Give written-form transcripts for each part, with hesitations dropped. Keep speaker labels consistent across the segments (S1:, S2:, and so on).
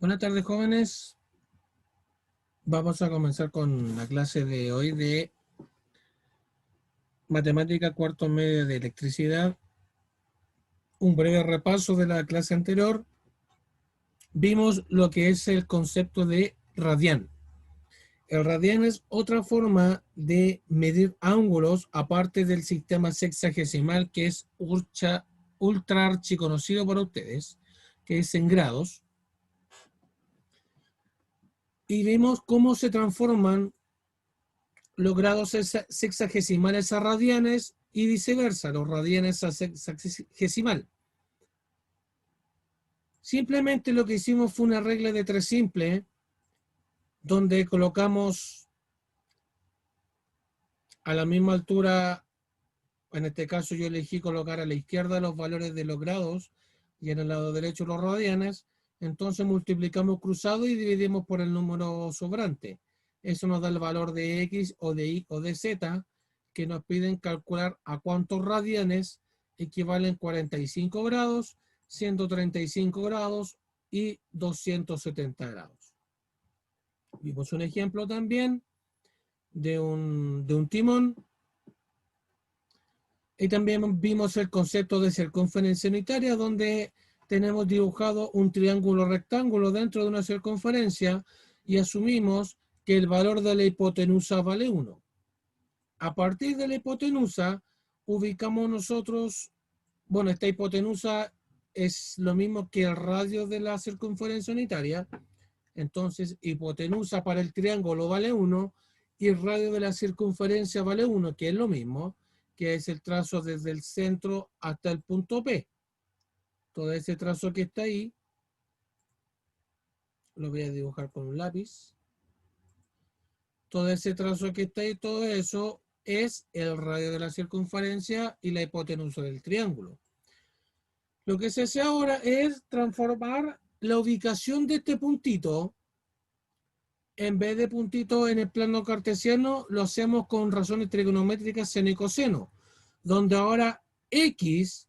S1: Buenas tardes, jóvenes. Vamos a comenzar con la clase de hoy de matemática cuarto medio de electricidad. Un breve repaso de la clase anterior. Vimos lo que es el concepto de radián. El radián es otra forma de medir ángulos aparte del sistema sexagesimal que es ultra archiconocido para ustedes, que es en grados. Y vimos cómo se transforman los grados sexagesimales a radianes y viceversa, los radianes a sexagesimal. Simplemente lo que hicimos fue una regla de tres simple, donde colocamos a la misma altura, en este caso yo elegí colocar a la izquierda los valores de los grados y en el lado derecho los radianes, entonces multiplicamos cruzado y dividimos por el número sobrante. Eso nos da el valor de X o de Y o de Z, que nos piden calcular a cuántos radianes equivalen 45 grados, 135 grados y 270 grados. Vimos un ejemplo también de un timón y también vimos el concepto de circunferencia unitaria, donde tenemos dibujado un triángulo rectángulo dentro de una circunferencia y asumimos que el valor de la hipotenusa vale 1. A partir de la hipotenusa, ubicamos nosotros, bueno, esta hipotenusa es lo mismo que el radio de la circunferencia unitaria, entonces hipotenusa para el triángulo vale 1 y el radio de la circunferencia vale 1, que es lo mismo, que es el trazo desde el centro hasta el punto P. Todo ese trazo que está ahí, lo voy a dibujar con un lápiz. Todo ese trazo que está ahí, todo eso es el radio de la circunferencia y la hipotenusa del triángulo. Lo que se hace ahora es transformar la ubicación de este puntito. En vez de puntito en el plano cartesiano, lo hacemos con razones trigonométricas seno y coseno, donde ahora x,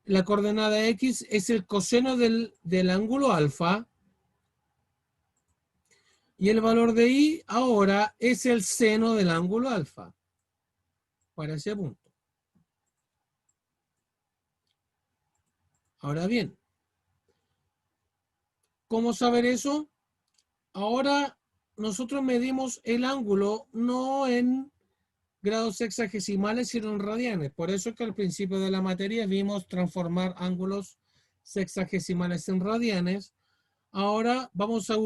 S1: la coordenada x es el coseno del ángulo alfa, y el valor de y ahora es el seno del ángulo alfa, para ese punto. Ahora bien, ¿cómo saber eso? Ahora nosotros medimos el ángulo no en grados sexagesimales sino en radianes. Por eso es que al principio de la materia vimos transformar ángulos sexagesimales en radianes. Ahora vamos a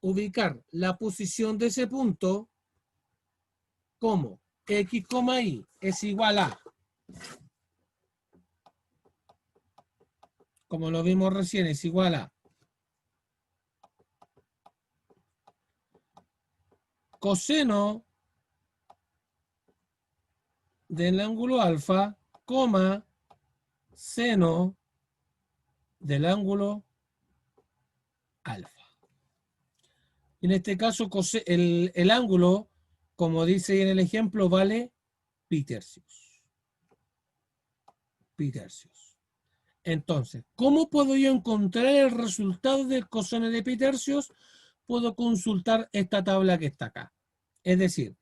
S1: ubicar la posición de ese punto como x, y es igual a, como lo vimos recién, es igual a coseno del ángulo alfa, seno del ángulo alfa. En este caso, el ángulo, como dice en el ejemplo, vale pi tercios. Pi tercios. Entonces, ¿cómo puedo yo encontrar el resultado del coseno de pi tercios? Puedo consultar esta tabla que está acá. Es decir,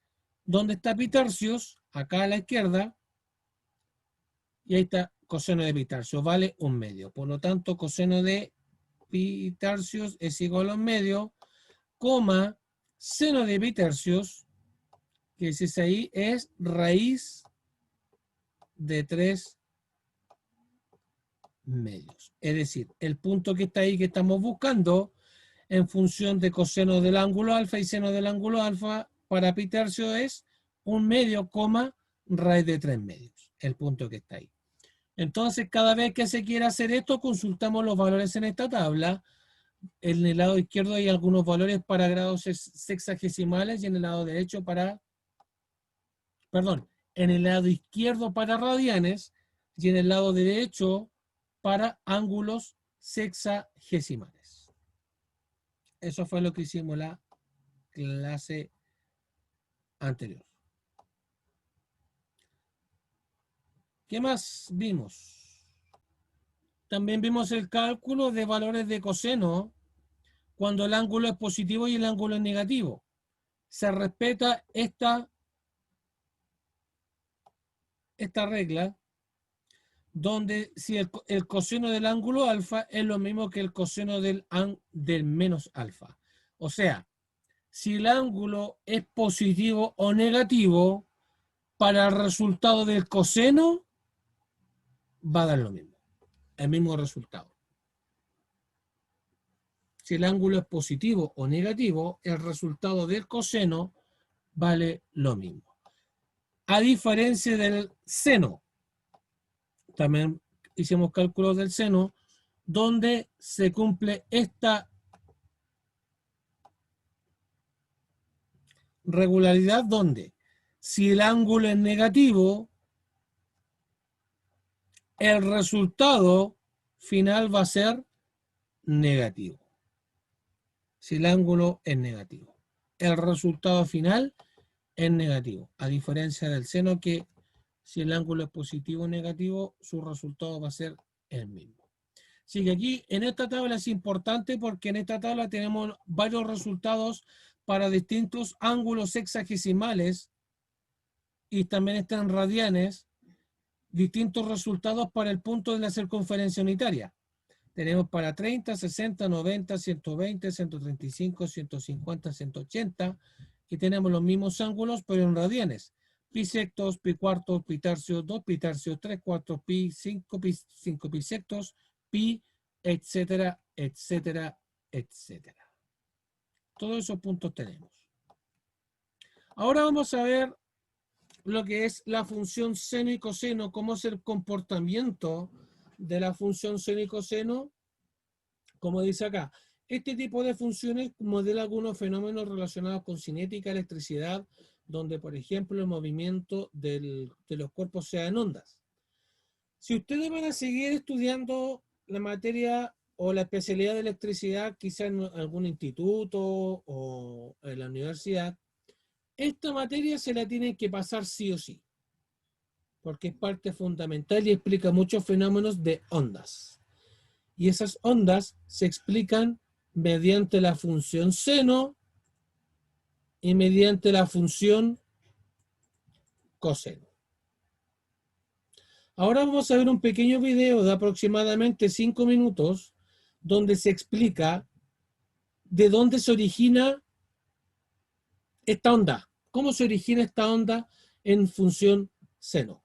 S1: ¿dónde está pi tercios? Acá a la izquierda. Y ahí está coseno de pi tercios. Vale 1/2. Por lo tanto, coseno de pi tercios es igual a 1/2, seno de pi tercios, que es ahí, es raíz de 3 medios. Es decir, el punto que está ahí que estamos buscando en función de coseno del ángulo alfa y seno del ángulo alfa para pi tercio es 1/2, raíz de 3 medios. El punto que está ahí. Entonces, cada vez que se quiera hacer esto, consultamos los valores en esta tabla. En el lado izquierdo hay algunos valores para grados sexagesimales y en el lado derecho para, perdón, en el lado izquierdo para radianes y en el lado derecho para ángulos sexagesimales. Eso fue lo que hicimos la clase anterior. ¿Qué más vimos? También vimos el cálculo de valores de coseno cuando el ángulo es positivo y el ángulo es negativo. Se respeta esta regla, donde si el coseno del ángulo alfa es lo mismo que el coseno del menos alfa. O sea, si el ángulo es positivo o negativo, para el resultado del coseno va a dar lo mismo, el mismo resultado. Si el ángulo es positivo o negativo, el resultado del coseno vale lo mismo. A diferencia del seno, también hicimos cálculos del seno, donde se cumple esta regularidad, donde si el ángulo es negativo, el resultado final va a ser negativo. Si el ángulo es negativo, el resultado final es negativo, a diferencia del seno que si el ángulo es positivo o negativo, su resultado va a ser el mismo. Así que aquí en esta tabla es importante porque en esta tabla tenemos varios resultados para distintos ángulos sexagesimales y también están radianes, distintos resultados para el punto de la circunferencia unitaria. Tenemos para 30, 60, 90, 120, 135, 150, 180 y tenemos los mismos ángulos pero en radianes. Pi sectos, pi cuartos, pi tercios, 2 pi tercios, 3 cuartos, pi, 5 pi, 5 pi sectos, pi, etcétera, etcétera, etcétera. Todos esos puntos tenemos. Ahora vamos a ver lo que es la función seno y coseno, cómo es el comportamiento de la función seno y coseno. Como dice acá, este tipo de funciones modela algunos fenómenos relacionados con cinética, electricidad, donde, por ejemplo, el movimiento de los cuerpos sea en ondas. Si ustedes van a seguir estudiando la materia o la especialidad de electricidad, quizá en algún instituto o en la universidad, esta materia se la tienen que pasar sí o sí, porque es parte fundamental y explica muchos fenómenos de ondas. Y esas ondas se explican mediante la función seno y mediante la función coseno. Ahora vamos a ver un pequeño video de aproximadamente 5 minutos donde se explica de dónde se origina esta onda, cómo se origina esta onda en función seno.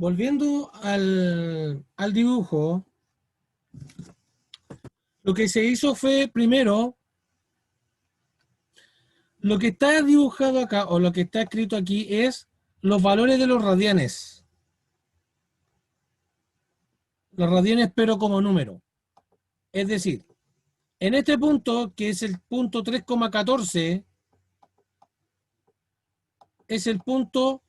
S1: volviendo al dibujo, lo que se hizo fue primero, lo que está dibujado acá o lo que está escrito aquí es los valores de los radianes. Los radianes pero como número. Es decir, en este punto, que es el punto 3,14, es el punto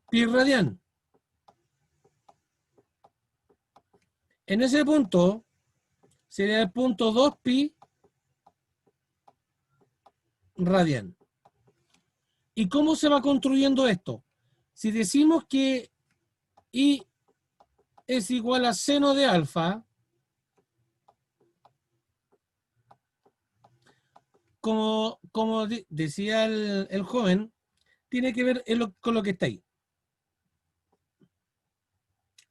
S1: pi radian. En ese punto sería el punto 2 pi radian. ¿Y cómo se va construyendo esto? Si decimos que I es igual a seno de alfa, como decía el joven, tiene que ver con lo que está ahí.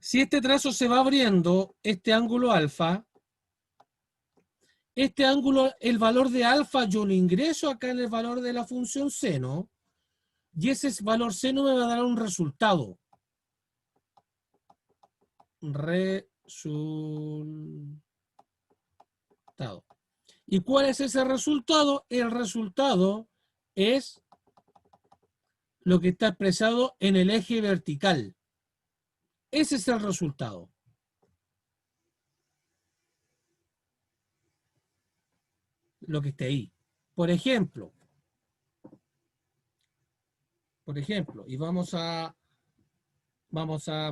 S1: Si este trazo se va abriendo, este ángulo alfa, este ángulo, el valor de alfa, yo lo ingreso acá en el valor de la función seno, y ese valor seno me va a dar un resultado. Resultado. ¿Y cuál es ese resultado? El resultado es lo que está expresado en el eje vertical. Ese es el resultado. Lo que está ahí. Por ejemplo, y vamos a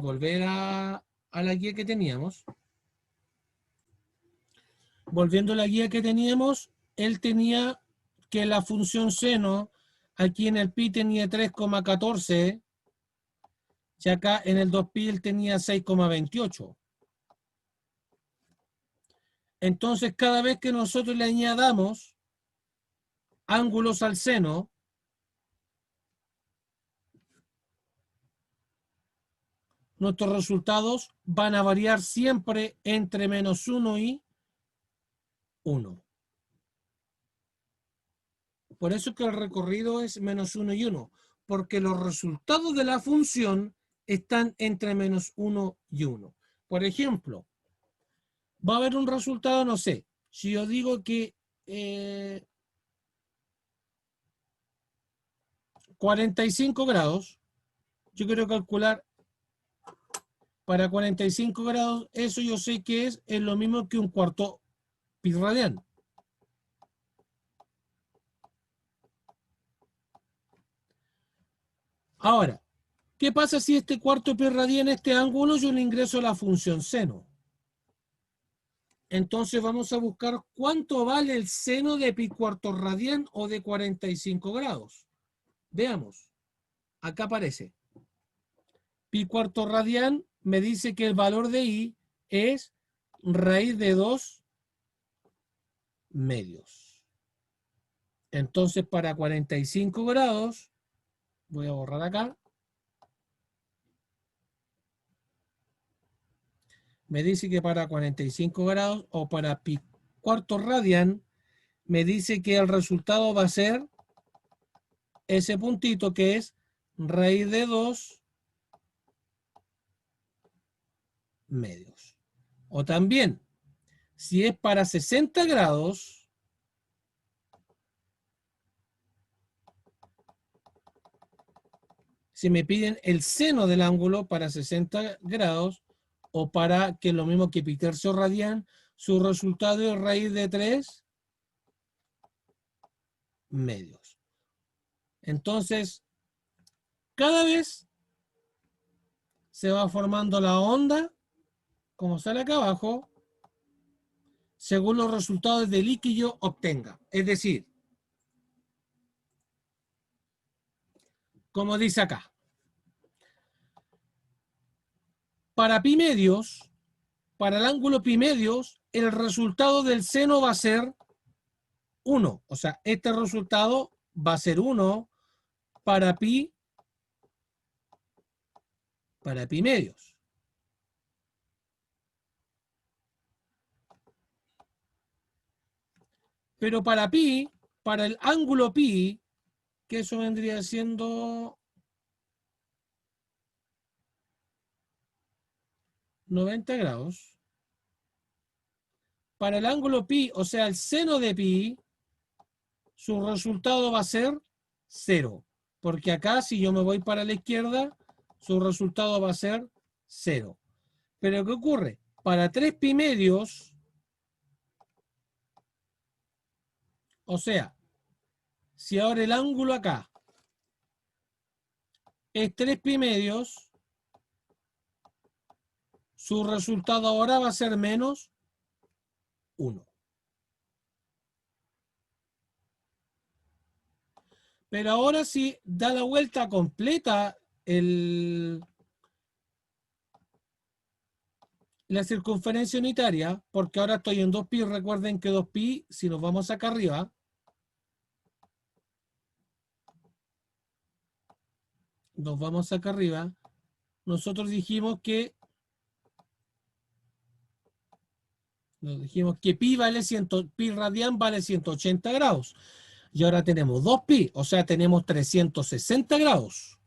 S1: volver a la guía que teníamos. Volviendo a la guía que teníamos, él tenía que la función seno, aquí en el pi tenía 3,14, y acá en el 2pi él tenía 6,28. Entonces, cada vez que nosotros le añadamos ángulos al seno, nuestros resultados van a variar siempre entre -1 y 1. Por eso que el recorrido es -1 y 1, porque los resultados de la función están entre -1 y 1. Por ejemplo, va a haber un resultado, no sé, si yo digo que 45 grados, yo quiero calcular para 45 grados, eso yo sé que es lo mismo que un cuarto pi radian. Ahora, ¿qué pasa si este cuarto pi radian, este ángulo, yo le ingreso la función seno? Entonces vamos a buscar cuánto vale el seno de pi cuarto radian o de 45 grados. Veamos, acá aparece. Pi cuarto radian me dice que el valor de i es raíz de 2 medios. Entonces para 45 grados, voy a borrar acá, me dice que para 45 grados o para pi cuarto radian, me dice que el resultado va a ser ese puntito que es raíz de 2 medios. O también, si es para 60 grados, si me piden el seno del ángulo para 60 grados, o para que lo mismo que pi tercio radian, su resultado es raíz de 3 medios. Entonces, cada vez se va formando la onda, como sale acá abajo, según los resultados del I que yo obtenga. Es decir, como dice acá, para pi medios, para el ángulo pi medios, el resultado del seno va a ser 1. O sea, este resultado va a ser 1 para pi medios. Pero para pi, para el ángulo pi, que eso vendría siendo 90 grados. Para el ángulo pi, o sea, el seno de pi, su resultado va a ser 0. Porque acá, si yo me voy para la izquierda, su resultado va a ser 0. Pero ¿qué ocurre? Para 3 pi medios, o sea, si ahora el ángulo acá es 3 pi medios, su resultado ahora va a ser menos 1. Pero ahora si da la vuelta completa la circunferencia unitaria, porque ahora estoy en 2pi, recuerden que 2pi, si nos vamos acá arriba, nosotros dijimos que pi radian vale 180 grados. Y ahora tenemos 2pi, o sea, tenemos 360 grados.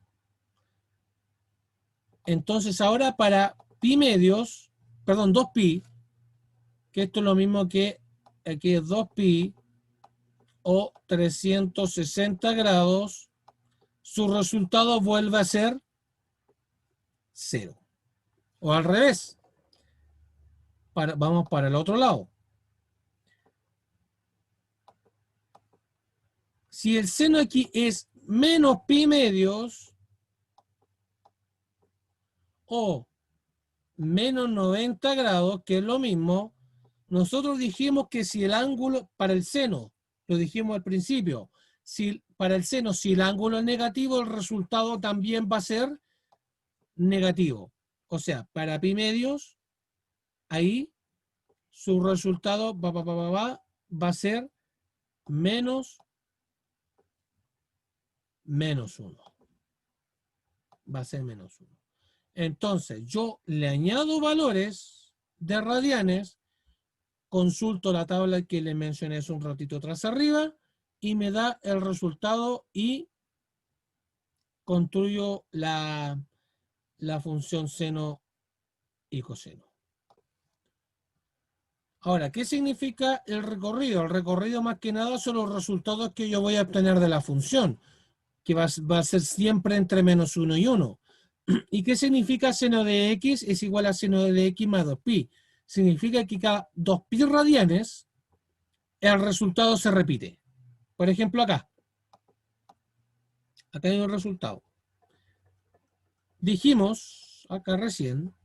S1: Entonces ahora para pi medios, perdón, 2pi, que esto es lo mismo que aquí es 2pi o 360 grados, su resultado vuelve a ser 0. O al revés, vamos para el otro lado. Si el seno aquí es menos pi medios o menos 90 grados, que es lo mismo, nosotros dijimos que si el ángulo, para el seno, lo dijimos al principio, para el seno, si el ángulo es negativo, el resultado también va a ser negativo. O sea, para pi medios, ahí su resultado va a ser menos 1. Va a ser menos 1. Entonces, yo le añado valores de radianes, consulto la tabla que le mencioné hace un ratito atrás arriba y me da el resultado y construyo la función seno y coseno. Ahora, ¿qué significa el recorrido? El recorrido más que nada son los resultados que yo voy a obtener de la función, que va a ser siempre entre menos 1 y 1. ¿Y qué significa seno de x es igual a seno de x más 2pi? Significa que cada 2pi radianes el resultado se repite. Por ejemplo, acá hay un resultado. Dijimos, acá recién,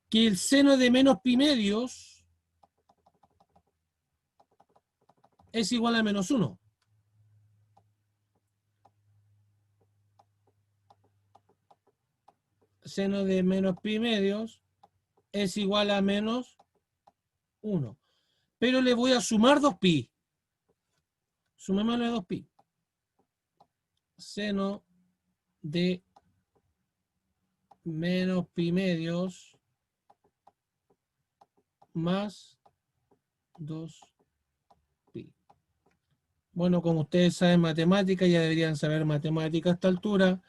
S1: que el seno de menos pi medios es igual a menos 1. Seno de menos pi medios es igual a menos 1. Pero le voy a sumar 2pi. Sumémosle 2pi. Seno de menos pi medios más 2pi. Bueno, como ustedes saben matemáticas, ya deberían saber matemáticas a esta altura.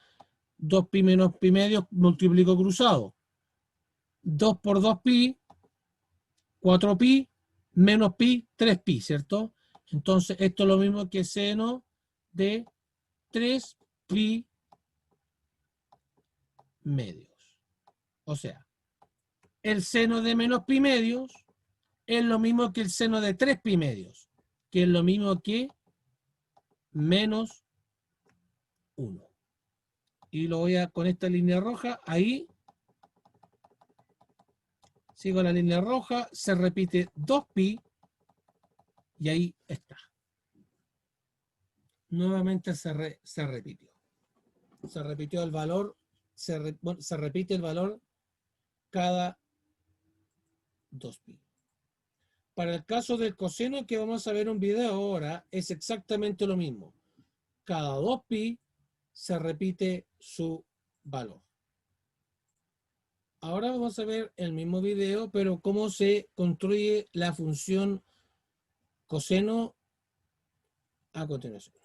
S1: 2pi menos pi medios multiplico cruzado. 2 por 2pi, 4pi, menos pi, 3pi, ¿cierto? Entonces, esto es lo mismo que seno de 3pi medios. O sea, el seno de menos pi medios es lo mismo que el seno de 3pi medios, que es lo mismo que menos 1. Y lo voy a, con esta línea roja, ahí, sigo la línea roja, se repite 2pi, y ahí está. Nuevamente se repitió. Se repitió el valor, se repite el valor cada 2pi. Para el caso del coseno, que vamos a ver un video ahora, es exactamente lo mismo. Cada 2pi se repite su valor. Ahora vamos a ver el mismo video, pero cómo se construye la función coseno a continuación.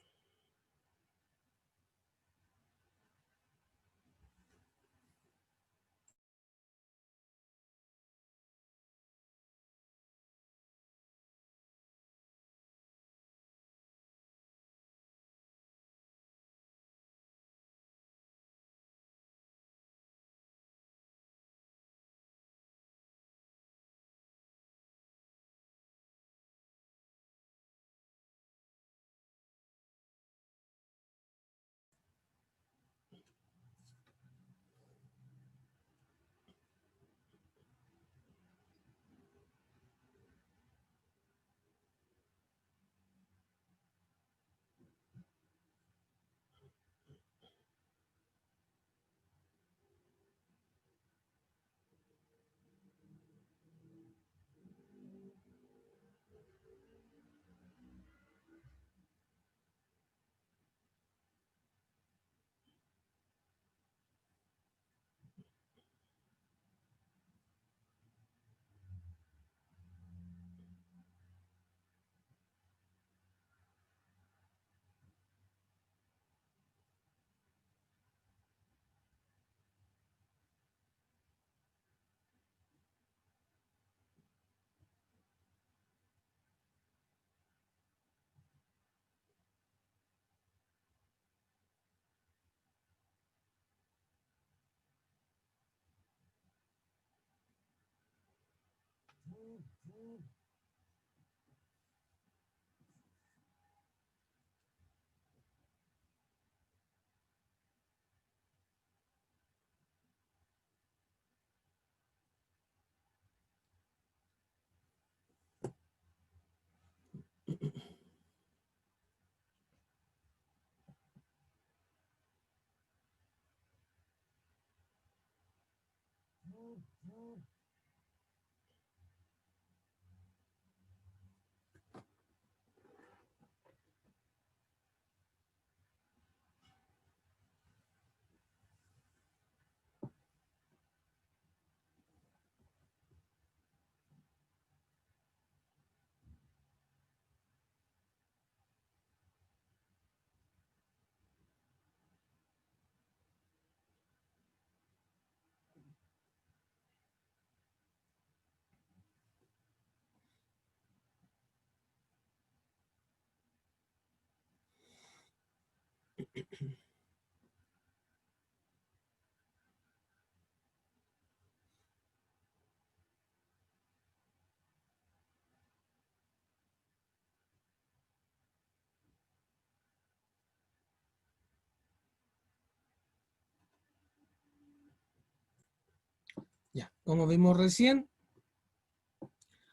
S1: Ya, como vimos recién,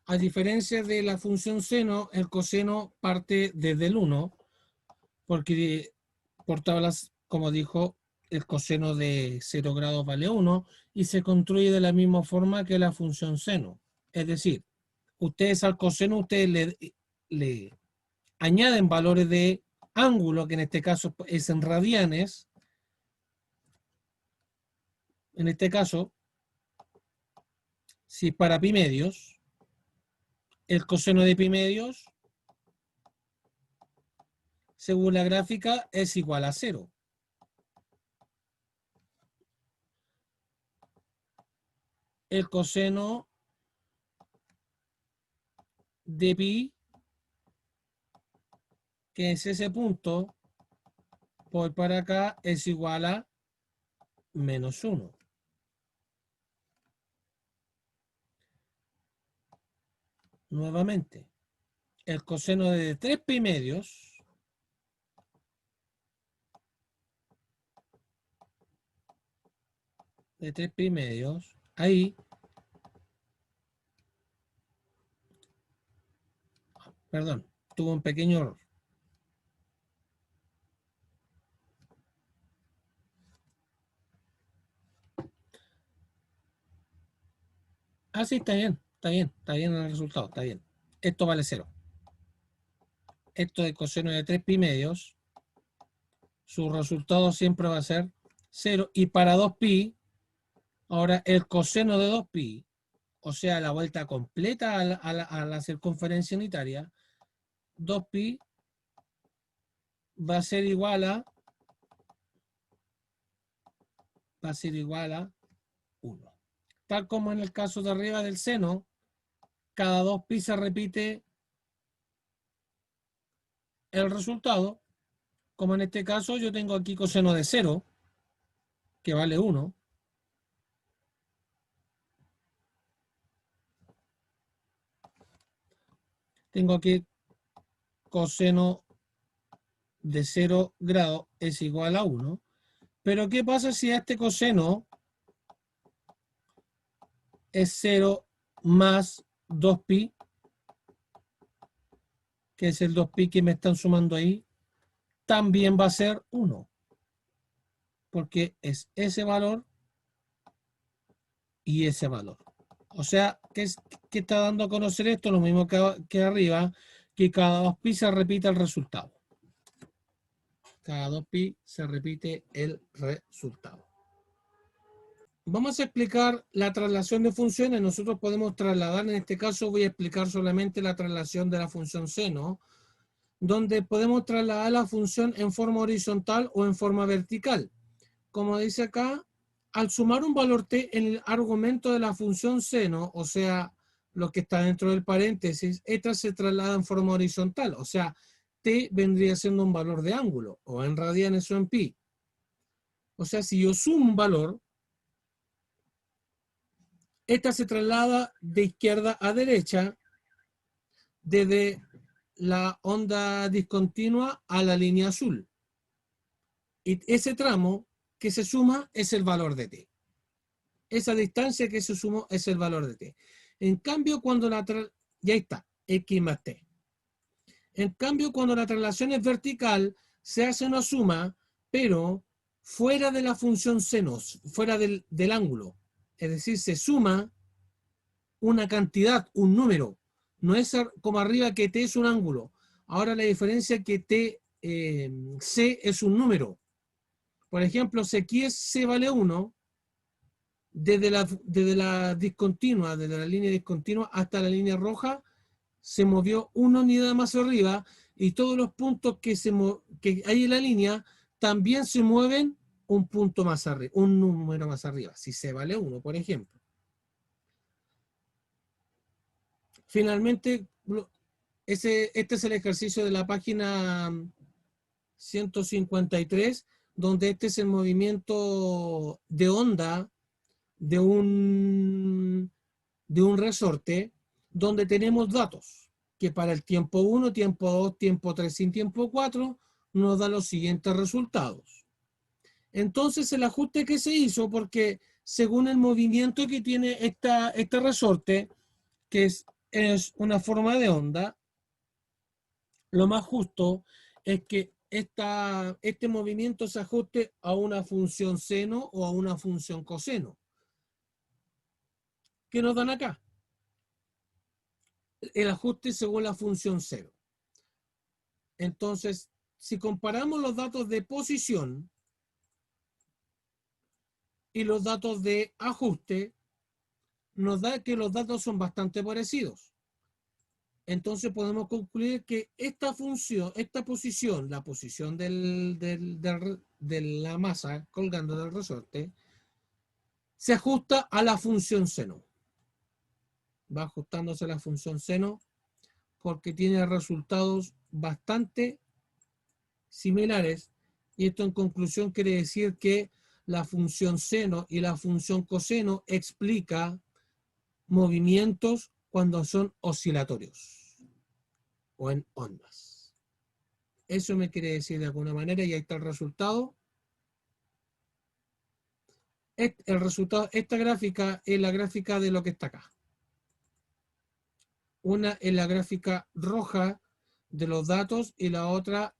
S1: a diferencia de la función seno, el coseno parte desde el 1, porque por tablas, como dijo, el coseno de 0 grados vale 1 y se construye de la misma forma que la función seno. Es decir, ustedes al coseno le añaden valores de ángulo, que en este caso es en radianes. En este caso, si para pi medios, el coseno de pi medios, según la gráfica, es igual a 0. El coseno de pi, que es ese punto, por para acá, es igual a menos 1. Nuevamente, el coseno de 3 pi medios ahí, perdón, tuvo un pequeño error. Ah, sí, está bien el resultado, está bien. Esto vale 0. Esto de coseno de 3 pi medios, su resultado siempre va a ser 0. Y para 2 pi, ahora el coseno de 2 pi, o sea, la vuelta completa a la circunferencia unitaria, 2 pi va a ser igual a 1. Tal como en el caso de arriba del seno, cada 2 pi se repite el resultado, como en este caso yo tengo aquí coseno de 0, que vale 1. Tengo aquí coseno de 0 grados es igual a 1. Pero ¿qué pasa si este coseno es 0 más 2pi, que es el 2pi que me están sumando ahí? También va a ser 1, porque es ese valor y ese valor. O sea, ¿qué está dando a conocer esto? Lo mismo que arriba, que cada 2pi se repite el resultado. Cada 2pi se repite el resultado. Vamos a explicar la traslación de funciones. Nosotros podemos trasladar, en este caso voy a explicar solamente la traslación de la función seno, donde podemos trasladar la función en forma horizontal o en forma vertical. Como dice acá, al sumar un valor t en el argumento de la función seno, o sea, lo que está dentro del paréntesis, esta se traslada en forma horizontal, o sea, t vendría siendo un valor de ángulo, o en radianes o en pi. O sea, si yo sumo un valor, esta se traslada de izquierda a derecha desde la onda discontinua a la línea azul. Y ese tramo que se suma es el valor de t. Esa distancia que se sumó es el valor de t. En cambio, cuando ya está, x más t. En cambio, cuando la traslación es vertical, se hace una suma, pero fuera de la función seno, fuera del ángulo. Es decir, se suma una cantidad, un número. No es como arriba que t es un ángulo. Ahora la diferencia es que c es un número. Por ejemplo, si aquí c vale 1, desde la discontinua, desde la línea discontinua hasta la línea roja, se movió una unidad más arriba y todos los puntos que hay en la línea también se mueven un punto más arriba, un número más arriba, si c vale 1, por ejemplo. Finalmente, este es el ejercicio de la página 153, donde este es el movimiento de onda de un resorte, donde tenemos datos, que para el tiempo 1, tiempo 2, tiempo 3 y tiempo 4 nos da los siguientes resultados. Entonces el ajuste que se hizo, porque según el movimiento que tiene este resorte, que es una forma de onda, lo más justo es que este movimiento se ajuste a una función seno o a una función coseno. ¿Qué nos dan acá? El ajuste según la función cero. Entonces, si comparamos los datos de posición y los datos de ajuste, nos da que los datos son bastante parecidos. Entonces podemos concluir que esta función, esta posición, la posición de la masa colgando del resorte, se ajusta a la función seno. Va ajustándose a la función seno porque tiene resultados bastante similares, y esto en conclusión quiere decir que la función seno y la función coseno explica movimientos cuando son oscilatorios o en ondas. Eso me quiere decir de alguna manera, y ahí está el resultado. Esta gráfica es la gráfica de lo que está acá. Una es la gráfica roja de los datos y la otra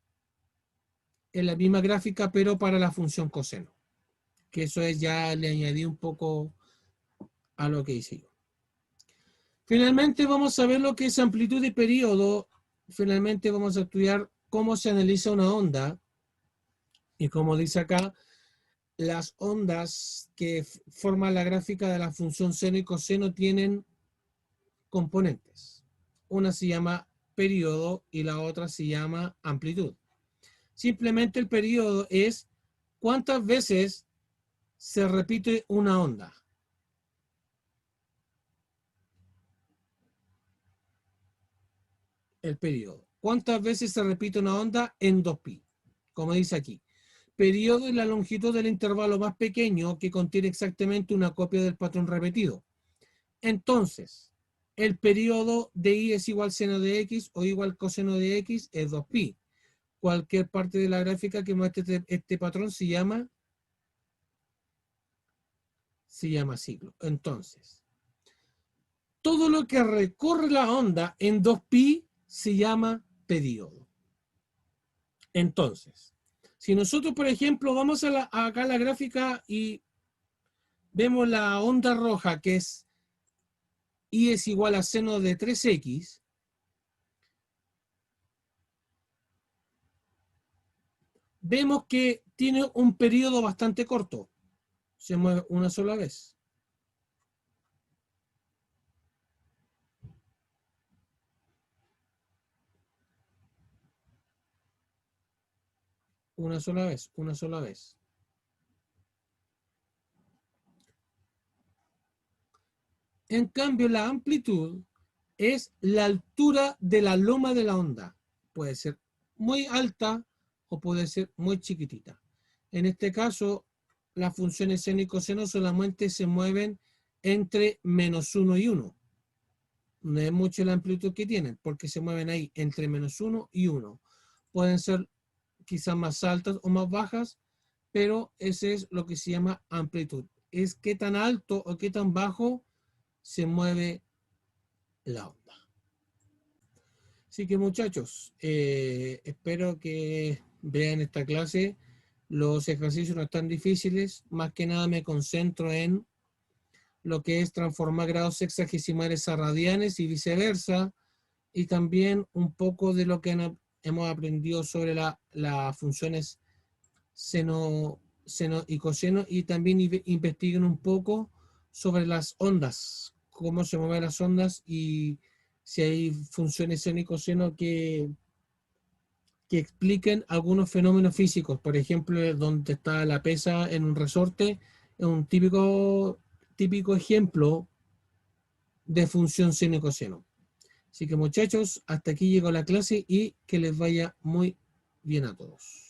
S1: es la misma gráfica pero para la función coseno. Que eso es, ya le añadí un poco a lo que hice yo. Finalmente vamos a ver lo que es amplitud y periodo. Finalmente vamos a estudiar cómo se analiza una onda. Y como dice acá, las ondas que forman la gráfica de la función seno y coseno tienen componentes. Una se llama periodo y la otra se llama amplitud. Simplemente el periodo es cuántas veces se repite una onda. El periodo. ¿Cuántas veces se repite una onda en 2π? Como dice aquí. Periodo es la longitud del intervalo más pequeño que contiene exactamente una copia del patrón repetido. Entonces, el periodo de i es igual seno de x o igual coseno de x es 2π. Cualquier parte de la gráfica que muestre este patrón se llama ciclo. Entonces, todo lo que recorre la onda en 2π se llama periodo. Entonces, si nosotros, por ejemplo, vamos acá a la gráfica y vemos la onda roja, que es i es igual a seno de 3x, vemos que tiene un periodo bastante corto. Se mueve una sola vez. Una sola vez, una sola vez. En cambio, la amplitud es la altura de la loma de la onda. Puede ser muy alta o puede ser muy chiquitita. En este caso, las funciones seno y coseno solamente se mueven entre -1 y 1. no es mucho la amplitud que tienen, porque se mueven ahí entre -1 y 1. Pueden ser quizás más altas o más bajas, pero ese es lo que se llama amplitud. Es qué tan alto o qué tan bajo se mueve la onda. Así que muchachos, espero que vean esta clase. Los ejercicios no están difíciles, más que nada me concentro en lo que es transformar grados sexagesimales a radianes y viceversa, y también un poco de lo que hemos aprendido sobre las funciones seno y coseno, y también investiguen un poco sobre las ondas, cómo se mueven las ondas y si hay funciones seno y coseno que expliquen algunos fenómenos físicos. Por ejemplo, donde está la pesa en un resorte, es un típico ejemplo de función seno y coseno. Así que muchachos, hasta aquí llegó la clase y que les vaya muy bien a todos.